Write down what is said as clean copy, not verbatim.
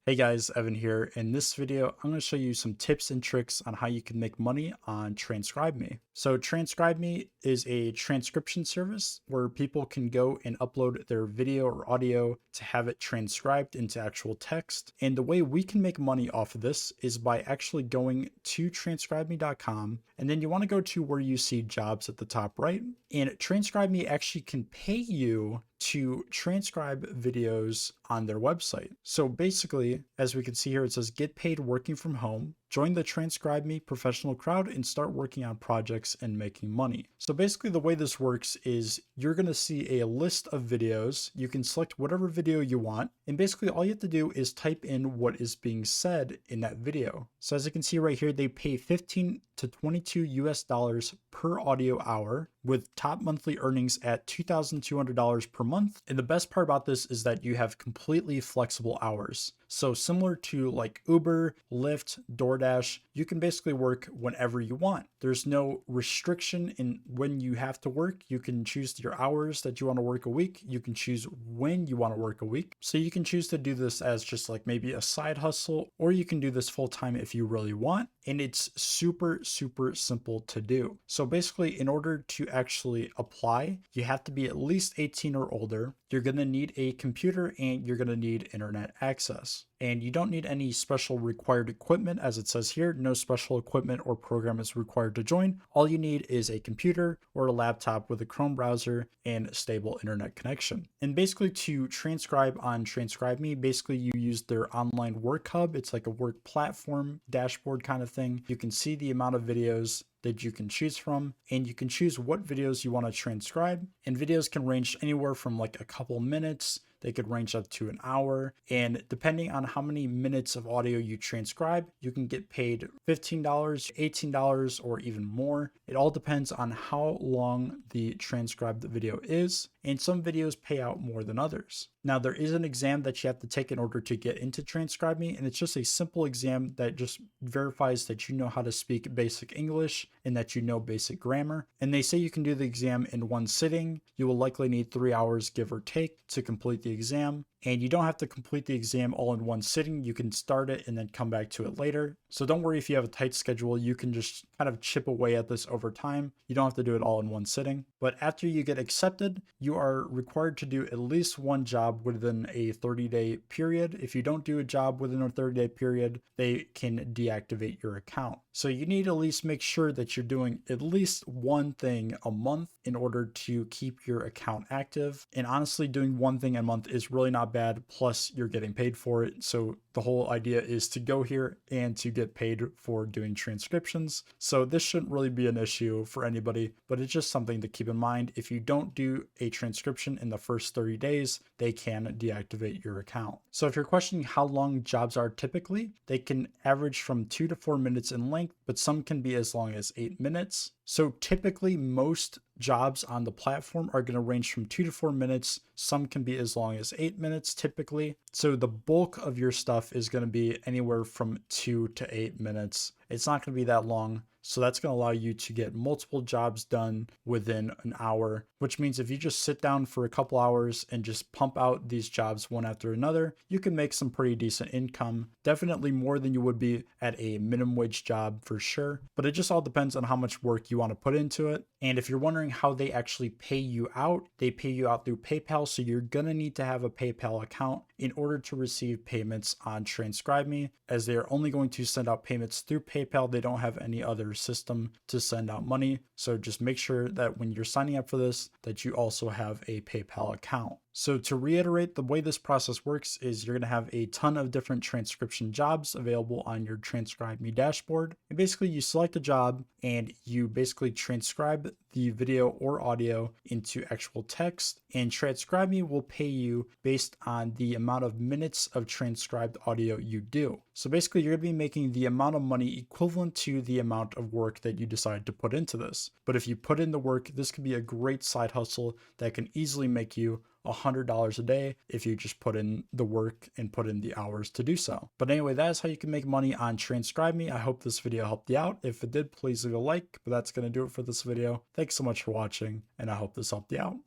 Hey guys, Evan here. In this video, I'm going to show you some tips and tricks on how you can make money on Transcribe Me. So Transcribe Me is a transcription service where people can go and upload their video or audio to have it transcribed into actual text. And the way we can make money off of this is by actually going to transcribeme.com, and then you want to go to where you see jobs at the top right. And Transcribe Me actually can pay you to transcribe videos on their website. So basically, as we can see here, it says get paid working from home, join the Transcribe Me professional crowd, and start working on projects and making money. So basically the way this works is you're going to see a list of videos. You can select whatever video you want, and basically all you have to do is type in what is being said in that video. So as you can see right here, they pay 15 to 22 US dollars per audio hour, with top monthly earnings at $2,200 per month. And the best part about this is that you have completely flexible hours. So similar to like Uber, Lyft, DoorDash, you can basically work whenever you want. There's no restriction in when you have to work. You can choose your hours that you want to work a week. You can choose when you want to work a week. So you can choose to do this as just like maybe a side hustle, or you can do this full time if you really want. And it's super simple to do. So basically, in order to actually apply, you have to be at least 18 or older. You're going to need a computer and you're going to need internet access. And you don't need any special required equipment, as it says here. No special equipment or program is required to join. All you need is a computer or a laptop with a Chrome browser and stable internet connection. And basically, to transcribe on Transcribe Me, basically you use their online work hub. It's like a work platform dashboard kind of thing. You can see the amount of videos that you can choose from, and you can choose what videos you want to transcribe. And videos can range anywhere from like a couple minutes. They could range up to an hour. And depending on how many minutes of audio you transcribe, you can get paid $15, $18, or even more. It all depends on how long the transcribed video is. And some videos pay out more than others. Now, there is an exam that you have to take in order to get into Transcribe Me, and it's just a simple exam that just verifies that you know how to speak basic English and that you know basic grammar. And they say you can do the exam in one sitting. You will likely need 3 hours, give or take, to complete the exam. And you don't have to complete the exam all in one sitting. You can start it and then come back to it later. So don't worry if you have a tight schedule. You can just kind of chip away at this over time. You don't have to do it all in one sitting. But after you get accepted, you are required to do at least one job within a 30-day period. If you don't do a job within a 30-day period, they can deactivate your account. So you need to at least make sure that you're doing at least one thing a month in order to keep your account active. And honestly, doing one thing a month is really not bad. Plus, you're getting paid for it. So the whole idea is to go here and to get paid for doing transcriptions. So this shouldn't really be an issue for anybody, but it's just something to keep in mind. If you don't do a transcription in the first 30 days, they can deactivate your account. So if you're questioning how long jobs are typically, they can average from 2 to 4 minutes in length, but some can be as long as 8 minutes. So typically most jobs on the platform are going to range from 2 to 4 minutes. Some can be as long as 8 minutes typically. So the bulk of your stuff is going to be anywhere from 2 to 8 minutes. It's not going to be that long. So that's going to allow you to get multiple jobs done within an hour, which means if you just sit down for a couple hours and just pump out these jobs one after another, you can make some pretty decent income. Definitely more than you would be at a minimum wage job for sure. But it just all depends on how much work you want to put into it. And if you're wondering how they actually pay you out, they pay you out through PayPal. So you're going to need to have a PayPal account in order to receive payments on Transcribe Me, as they are only going to send out payments through PayPal. They don't have any other system to send out money. So just make sure that when you're signing up for this, that you also have a PayPal account. So to reiterate, the way this process works is you're going to have a ton of different transcription jobs available on your Transcribe Me dashboard. And basically you select a job and you basically transcribe the video or audio into actual text, and Transcribe Me will pay you based on the amount of minutes of transcribed audio you do. So basically you're going to be making the amount of money equivalent to the amount of work that you decide to put into this. But if you put in the work, this could be a great side hustle that can easily make you $100 a day if you just put in the work and put in the hours to do so. But anyway, that is how you can make money on Transcribe Me. I hope this video helped you out. If it did, please leave a like, but that's going to do it for this video. Thanks so much for watching, and I hope this helped you out.